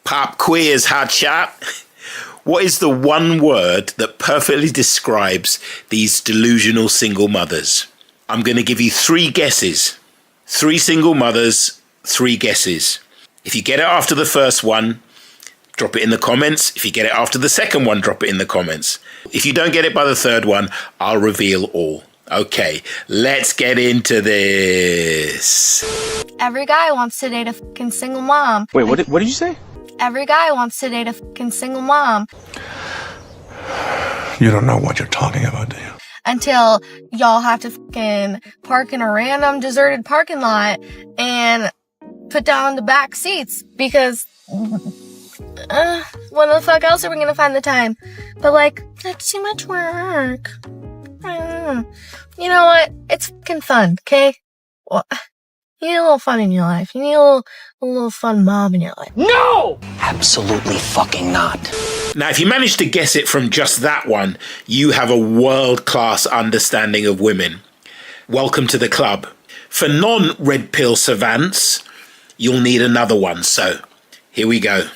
Pop quiz, hot shot. What is the one word that perfectly describes these delusional single mothers? I'm going to give you 3 guesses. 3 single mothers, 3 guesses. If you get it after the first one, drop it in the comments. If you get it after the second one, drop it in the comments. If you don't get it by the third one, I'll reveal all. Okay, let's get into this. Every guy wants to date a fucking single mom. Wait, what did you say? Every guy wants to date a fucking single mom. You don't know what you're talking about, do you? Until y'all have to fucking park in a random deserted parking lot and put down the back seats because when the fuck else are we gonna find the time? But like, that's too much work. You know what? It's fucking fun, okay? Well, you need a little fun in your life. You need a little fun mom in your life. No! Absolutely fucking not. Now, if you manage to guess it from just that one, you have a world-class understanding of women. Welcome to the club. For non-red pill savants, you'll need another one. So, here we go.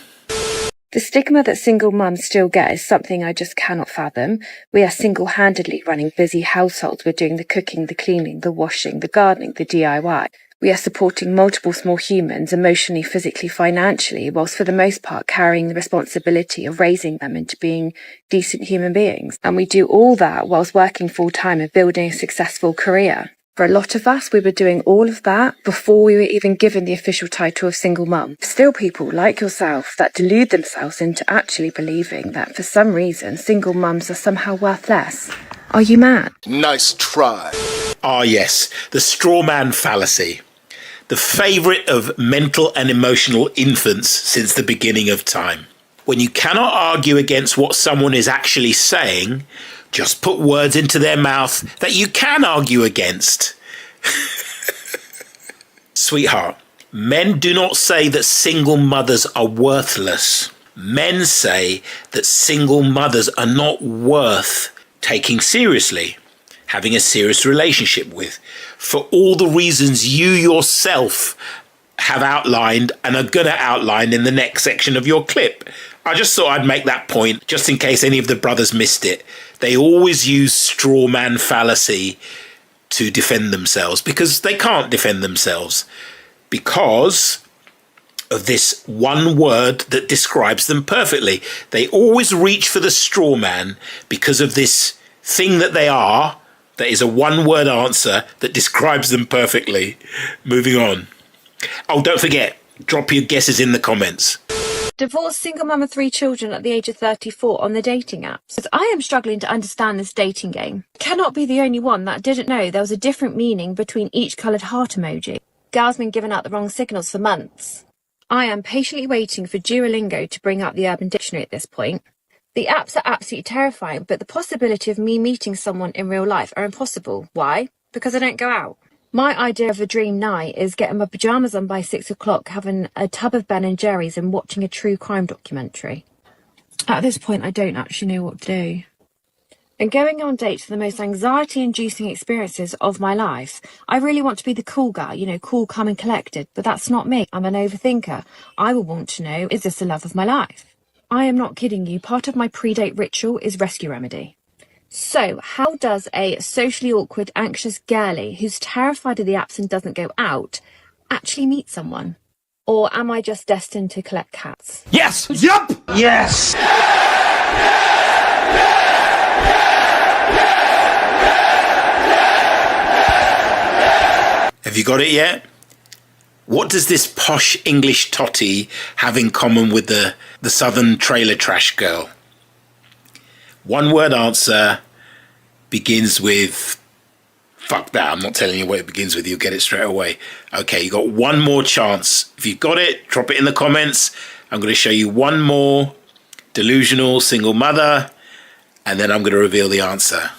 The stigma that single mums still get is something I just cannot fathom. We are single-handedly running busy households. We're doing the cooking, the cleaning, the washing, the gardening, the DIY. We are supporting multiple small humans emotionally, physically, financially, whilst for the most part carrying the responsibility of raising them into being decent human beings. And we do all that whilst working full-time and building a successful career. For a lot of us, we were doing all of that before we were even given the official title of single mum. Still people like yourself that delude themselves into actually believing that for some reason single mums are somehow worth less. Are you mad? Nice try. Ah, yes, the straw man fallacy. The favourite of mental and emotional infants since the beginning of time. When you cannot argue against what someone is actually saying, just put words into their mouth that you can argue against. Sweetheart, men do not say that single mothers are worthless. Men say that single mothers are not worth taking seriously, having a serious relationship with, for all the reasons you yourself have outlined and are going to outline in the next section of your clip. I just thought I'd make that point just in case any of the brothers missed it. They always use straw man fallacy to defend themselves because they can't defend themselves because of this one word that describes them perfectly. They always reach for the straw man because of this thing that they are, that is a one-word answer that describes them perfectly. Moving on. Oh, don't forget, drop your guesses in the comments. Divorced single mum of 3 children at the age of 34 on the dating apps. As I am struggling to understand this dating game. Cannot be the only one that didn't know there was a different meaning between each coloured heart emoji. Girls been giving out the wrong signals for months. I am patiently waiting for Duolingo to bring up the Urban Dictionary at this point. The apps are absolutely terrifying, but the possibility of me meeting someone in real life are impossible. Why? Because I don't go out. My idea of a dream night is getting my pyjamas on by 6 o'clock, having a tub of Ben and Jerry's and watching a true crime documentary. At this point, I don't actually know what to do. And going on dates are the most anxiety-inducing experiences of my life. I really want to be the cool guy, you know, cool, calm and collected, but that's not me. I'm an overthinker. I will want to know, is this the love of my life? I am not kidding you. Part of my pre-date ritual is rescue remedy. So, how does a socially awkward, anxious girly who's terrified of the apps and doesn't go out actually meet someone? Or am I just destined to collect cats? Yes! Yup! Yes! Have you got it yet? What does this posh English totty have in common with the southern trailer trash girl? One word answer, begins with... Fuck that, I'm not telling you what it begins with, you'll get it straight away. Okay, you got one more chance. If you've got it, drop it in the comments. I'm going to show you one more delusional single mother, and then I'm going to reveal the answer.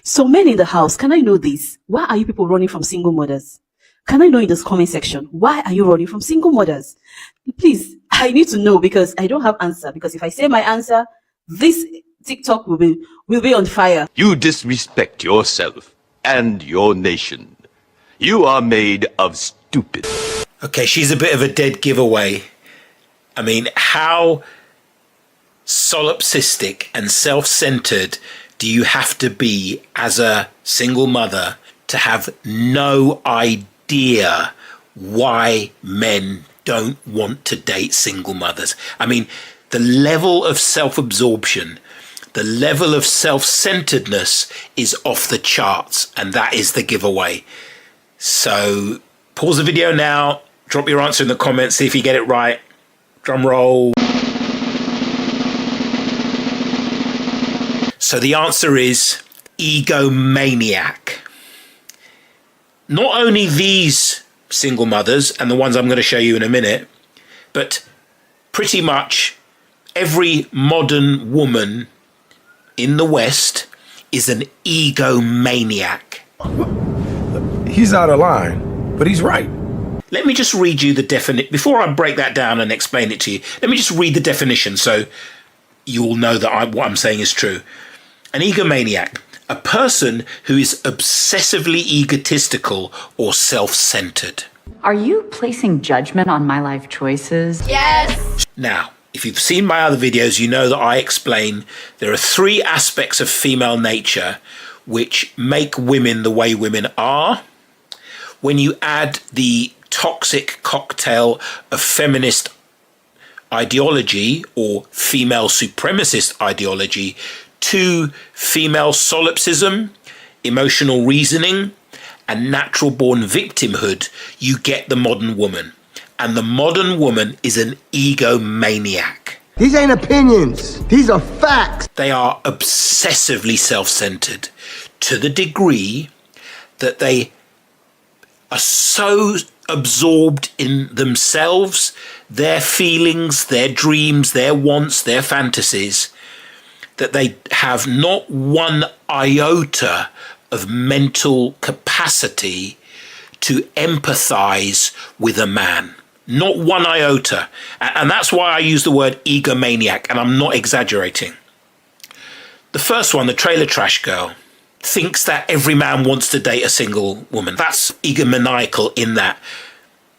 So men in the house, can I know this? Why are you people running from single mothers? Can I know in this comment section, why are you running from single mothers? Please, I need to know because I don't have answer. Because if I say my answer, this TikTok will be on fire. You disrespect yourself and your nation. You are made of stupid. Okay, she's a bit of a dead giveaway. I mean, how solipsistic and self-centered do you have to be as a single mother to have no idea why men don't want to date single mothers? I mean, the level of self-absorption, the level of self-centeredness is off the charts, and that is the giveaway. So pause the video now, drop your answer in the comments, see if you get it right. Drum roll. So the answer is egomaniac. Not only these single mothers and the ones I'm going to show you in a minute, but pretty much every modern woman in the West is an egomaniac. He's out of line, but he's right. Let me just read you the definition. Before I break that down and explain it to you, let me just read the definition so you all know that what I'm saying is true. An egomaniac, a person who is obsessively egotistical or self-centered. Are you placing judgment on my life choices? Yes. Now, if you've seen my other videos, you know that I explain there are 3 aspects of female nature which make women the way women are. When you add the toxic cocktail of feminist ideology or female supremacist ideology to female solipsism, emotional reasoning, and natural-born victimhood, you get the modern woman. And the modern woman is an egomaniac. These ain't opinions. These are facts. They are obsessively self-centered to the degree that they are so absorbed in themselves, their feelings, their dreams, their wants, their fantasies, that they have not one iota of mental capacity to empathize with a man. Not one iota. And that's why I use the word egomaniac, and I'm not exaggerating. The first one, the trailer trash girl, thinks that every man wants to date a single woman. That's egomaniacal in that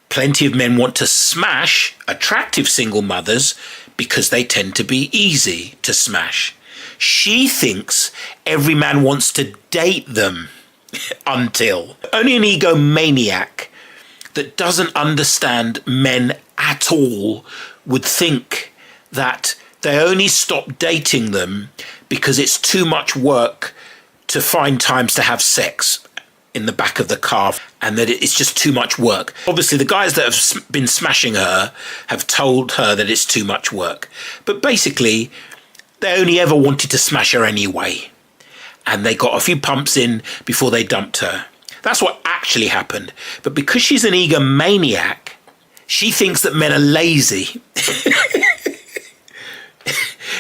plenty of men want to smash attractive single mothers because they tend to be easy to smash. She thinks every man wants to date them until. Only an egomaniac that doesn't understand men at all would think that they only stop dating them because it's too much work to find times to have sex in the back of the car, and that it's just too much work. Obviously, the guys that have been smashing her have told her that it's too much work. But basically, they only ever wanted to smash her anyway. And they got a few pumps in before they dumped her. That's what actually happened. But because she's an egomaniac, she thinks that men are lazy.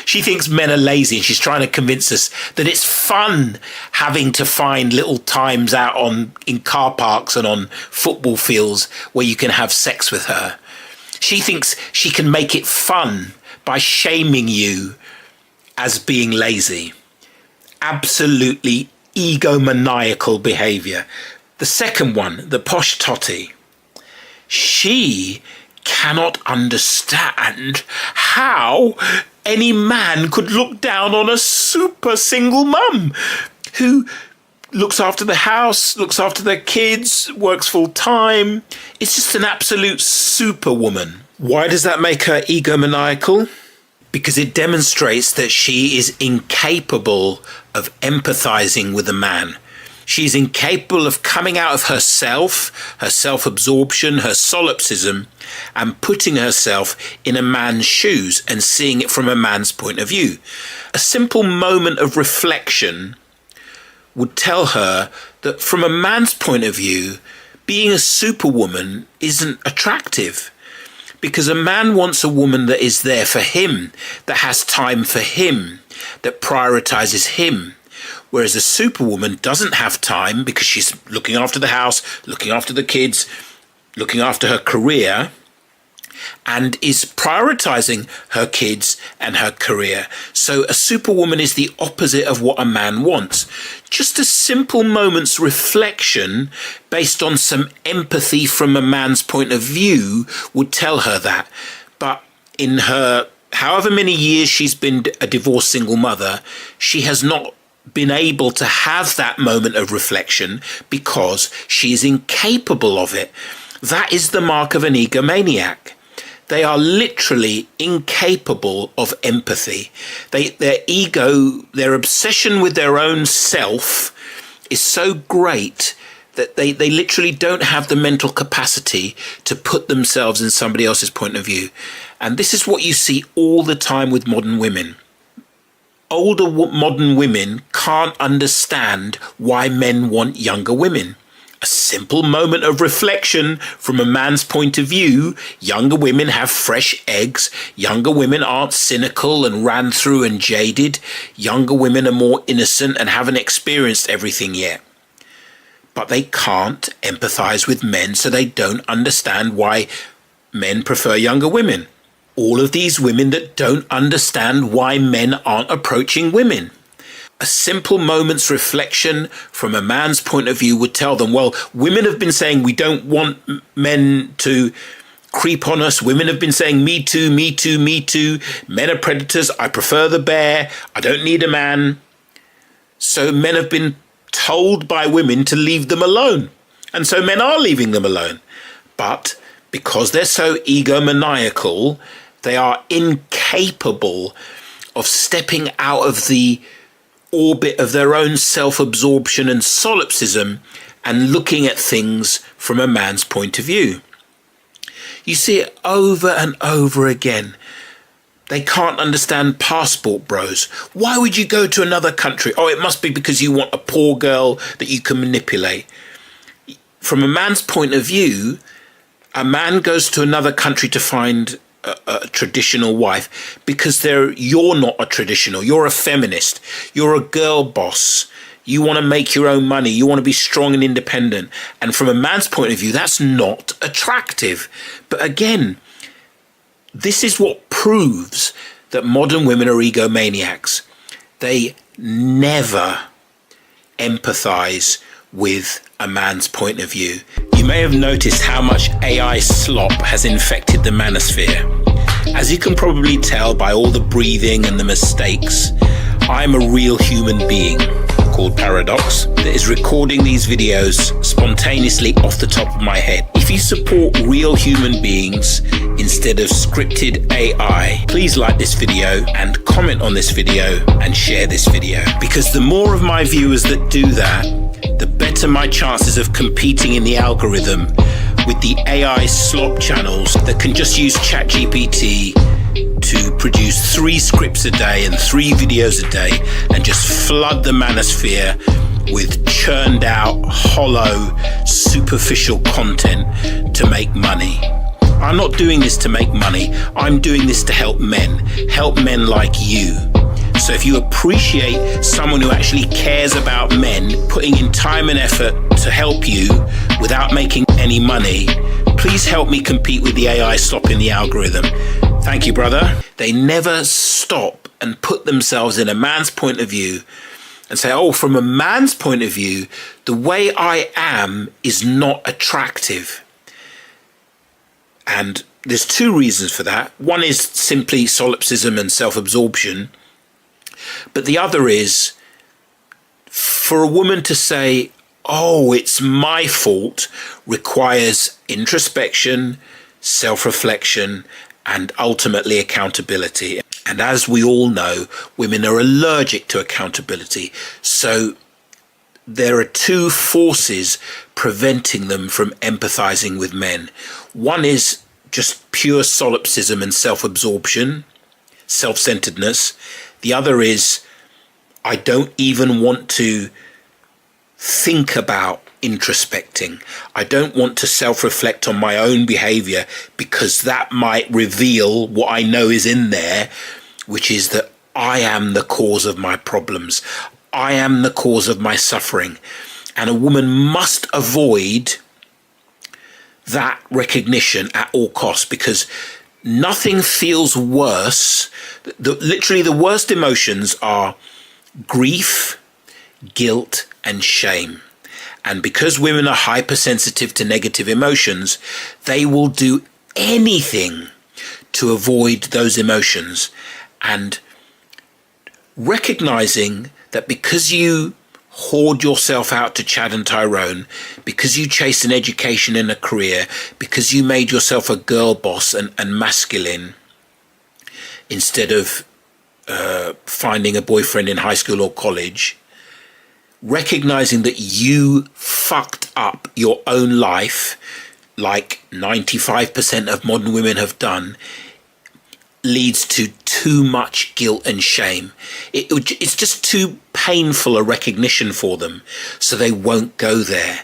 She thinks men are lazy, and she's trying to convince us that it's fun having to find little times out in car parks and on football fields where you can have sex with her. She thinks she can make it fun by shaming you as being lazy. Absolutely egomaniacal behavior. The second one, the posh totty, she cannot understand how any man could look down on a super single mum who looks after the house, looks after their kids, works full time. It's just an absolute superwoman. Why does that make her egomaniacal? Because it demonstrates that she is incapable of empathizing with a man. She's incapable of coming out of herself, her self-absorption, her solipsism, and putting herself in a man's shoes and seeing it from a man's point of view. A simple moment of reflection would tell her that from a man's point of view, being a superwoman isn't attractive. Because a man wants a woman that is there for him, that has time for him, that prioritizes him. Whereas a superwoman doesn't have time because she's looking after the house, looking after the kids, looking after her career, and is prioritizing her kids and her career. So a superwoman is the opposite of what a man wants. Just a simple moment's reflection based on some empathy from a man's point of view would tell her that. But in her however many years she's been a divorced single mother, she has not been able to have that moment of reflection because she is incapable of it. That is the mark of an egomaniac. They are literally incapable of empathy. Their ego, their obsession with their own self is so great that they literally don't have the mental capacity to put themselves in somebody else's point of view. And this is what you see all the time with modern women. Older modern women can't understand why men want younger women. A simple moment of reflection from a man's point of view: younger women have fresh eggs, younger women aren't cynical and ran through and jaded, younger women are more innocent and haven't experienced everything yet. But they can't empathize with men, so they don't understand why men prefer younger women. All of these women that don't understand why men aren't approaching women. A simple moment's reflection from a man's point of view would tell them, well, women have been saying we don't want men to creep on us. Women have been saying, me too, me too, me too. Men are predators. I prefer the bear. I don't need a man. So men have been told by women to leave them alone. And so men are leaving them alone. But because they're so egomaniacal, they are incapable of stepping out of the orbit of their own self-absorption and solipsism and looking at things from a man's point of view. You see it over and over again. They can't understand passport bros. Why would you go to another country? Oh, it must be because you want a poor girl that you can manipulate. From a man's point of view, a man goes to another country to find a traditional wife because you're not a traditional. You're a feminist. You're a girl boss. You want to make your own money. You want to be strong and independent. And from a man's point of view, that's not attractive. But again, this is what proves that modern women are egomaniacs. They never empathize with a man's point of view. You may have noticed how much AI slop has infected the manosphere. As you can probably tell by all the breathing and the mistakes, I'm a real human being called Paradox that is recording these videos spontaneously off the top of my head. If you support real human beings instead of scripted AI, please like this video and comment on this video and share this video. Because the more of my viewers that do that, the better my chances of competing in the algorithm with the AI slop channels that can just use ChatGPT to produce 3 scripts a day and 3 videos a day and just flood the manosphere with churned out, hollow, superficial content to make money. I'm not doing this to make money. I'm doing this to help men like you. So if you appreciate someone who actually cares about men, putting in time and effort to help you without making any money, please help me compete with the AI slop in the algorithm. Thank you, brother. They never stop and put themselves in a man's point of view and say, oh, from a man's point of view, the way I am is not attractive. And there's 2 reasons for that. One is simply solipsism and self-absorption. But the other is for a woman to say, oh, it's my fault, requires introspection, self-reflection, and ultimately accountability. And as we all know, women are allergic to accountability. So there are 2 forces preventing them from empathizing with men. One is just pure solipsism and self-absorption, self-centeredness. The other is, I don't even want to think about introspecting. I don't want to self-reflect on my own behavior because that might reveal what I know is in there, which is that I am the cause of my problems. I am the cause of my suffering. And a woman must avoid that recognition at all costs, because nothing feels worse. Literally, the worst emotions are grief, guilt, and shame. And because women are hypersensitive to negative emotions, they will do anything to avoid those emotions, and recognizing that because you hoard yourself out to Chad and Tyrone, because you chased an education and a career, because you made yourself a girl boss and masculine instead of finding a boyfriend in high school or college, recognizing that you fucked up your own life like 95% of modern women have done, leads to too much guilt and shame. It's just too painful a recognition for them, so they won't go there.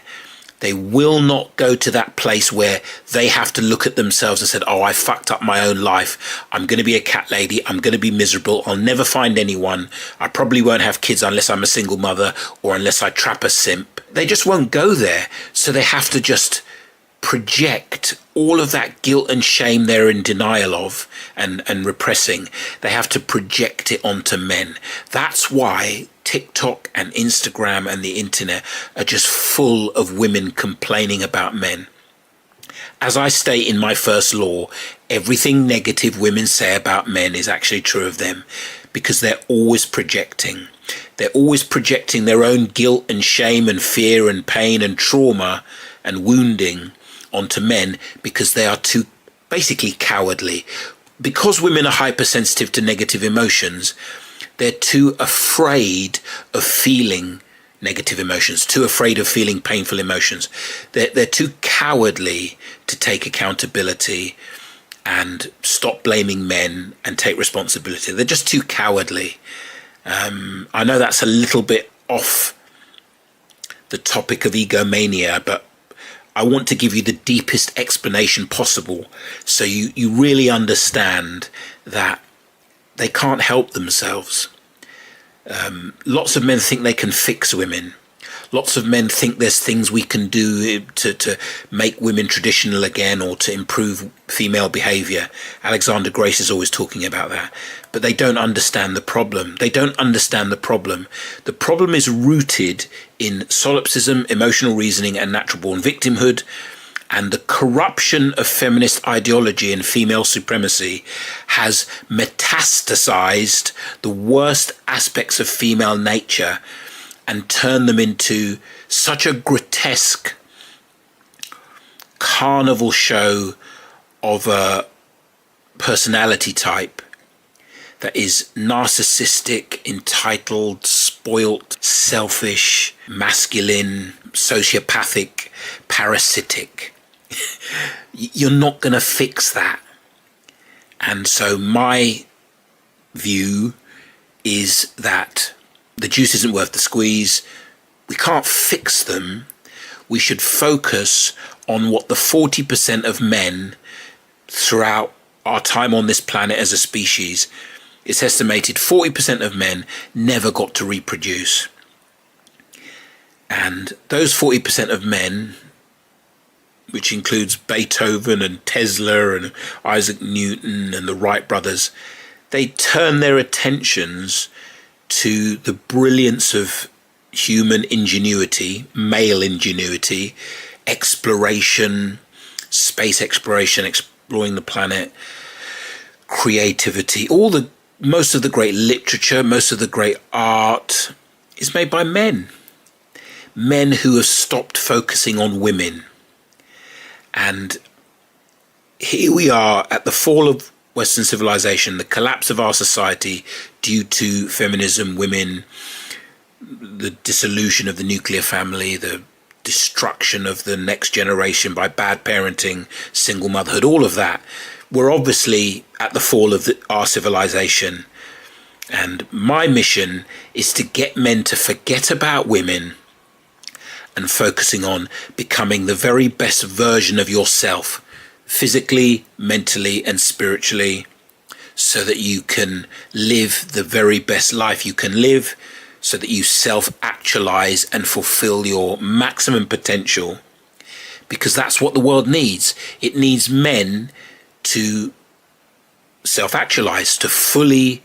They will not go to that place where they have to look at themselves and said, oh, I fucked up my own life. I'm going to be a cat lady. I'm going to be miserable. I'll never find anyone. I probably won't have kids unless I'm a single mother or unless I trap a simp. They just won't go there. So they have to just project all of that guilt and shame they're in denial of and repressing. They have to project it onto men. That's why TikTok and Instagram and the internet are just full of women complaining about men. As I state in my first law, everything negative women say about men is actually true of them, because they're always projecting. They're always projecting their own guilt and shame and fear and pain and trauma and wounding onto men, because they are too basically cowardly. Because women are hypersensitive to negative emotions, they're too afraid of feeling negative emotions, too afraid of feeling painful emotions. They're too cowardly to take accountability and stop blaming men and take responsibility. They're just too cowardly. I know that's a little bit off the topic of egomania, but I want to give you the deepest explanation possible so you really understand that they can't help themselves. Lots of men think they can fix women. Lots of men think there's things we can do to make women traditional again or to improve female behavior. Alexander Grace is always talking about that. But they don't understand the problem. They don't understand the problem. The problem is rooted in solipsism, emotional reasoning, and natural-born victimhood. And the corruption of feminist ideology and female supremacy has metastasized the worst aspects of female nature and turned them into such a grotesque carnival show of a personality type that is narcissistic, entitled, spoilt, selfish, masculine, sociopathic, parasitic. You're not going to fix that. And so my view is that the juice isn't worth the squeeze. We can't fix them. We should focus on what the 40% of men throughout our time on this planet as a species, it's estimated 40% of men never got to reproduce. And those 40% of men, which includes Beethoven and Tesla and Isaac Newton and the Wright brothers, they turn their attentions to the brilliance of human ingenuity, male ingenuity, exploration, space exploration, exploring the planet, creativity. Most of the great literature, most of the great art is made by men. Men who have stopped focusing on women. And here we are at the fall of Western civilization, the collapse of our society due to feminism, women, the dissolution of the nuclear family, the destruction of the next generation by bad parenting, single motherhood, all of that. We're obviously at the fall of our civilization. And my mission is to get men to forget about women and focusing on becoming the very best version of yourself, physically, mentally, and spiritually, so that you can live the very best life you can live, so that you self-actualize and fulfill your maximum potential, because that's what the world needs. It needs men to self-actualize, to fully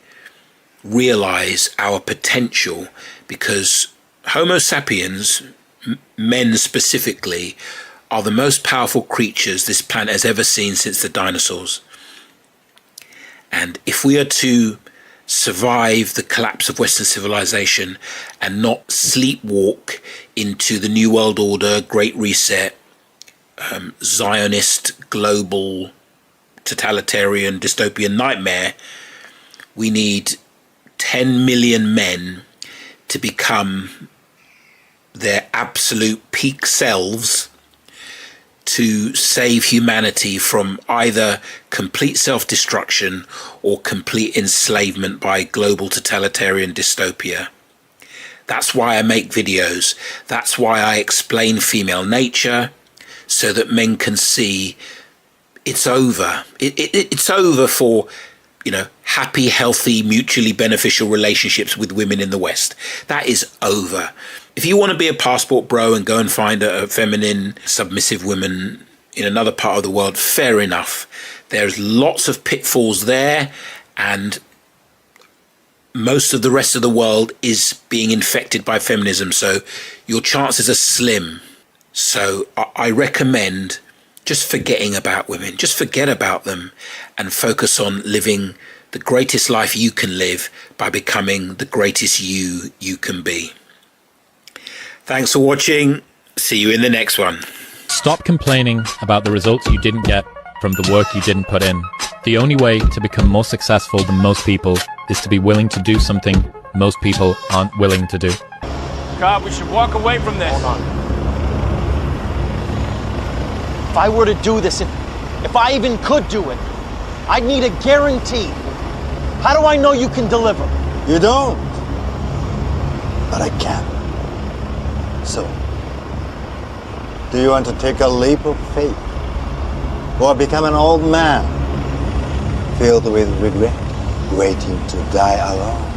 realize our potential, because Homo sapiens, men specifically, are the most powerful creatures this planet has ever seen since the dinosaurs. And if we are to survive the collapse of Western civilization and not sleepwalk into the New World Order, Great Reset, Zionist, global, totalitarian, dystopian nightmare, we need 10 million men to become their absolute peak selves to save humanity from either complete self-destruction or complete enslavement by global totalitarian dystopia. That's why I make videos. That's why I explain female nature, so that men can see it's over. It's over for, happy, healthy, mutually beneficial relationships with women in the West. That is over. If you want to be a passport bro and go and find a feminine, submissive woman in another part of the world, fair enough. There's lots of pitfalls there, and most of the rest of the world is being infected by feminism, so your chances are slim. So I recommend just forgetting about women. Just forget about them and focus on living the greatest life you can live by becoming the greatest you can be. Thanks for watching. See you in the next one. Stop complaining about the results you didn't get from the work you didn't put in. The only way to become more successful than most people is to be willing to do something most people aren't willing to do. God, we should walk away from this. Hold on. If I were to do this, if I even could do it, I'd need a guarantee. How do I know you can deliver? You don't. But I can. So, do you want to take a leap of faith? Or become an old man filled with regret, waiting to die alone?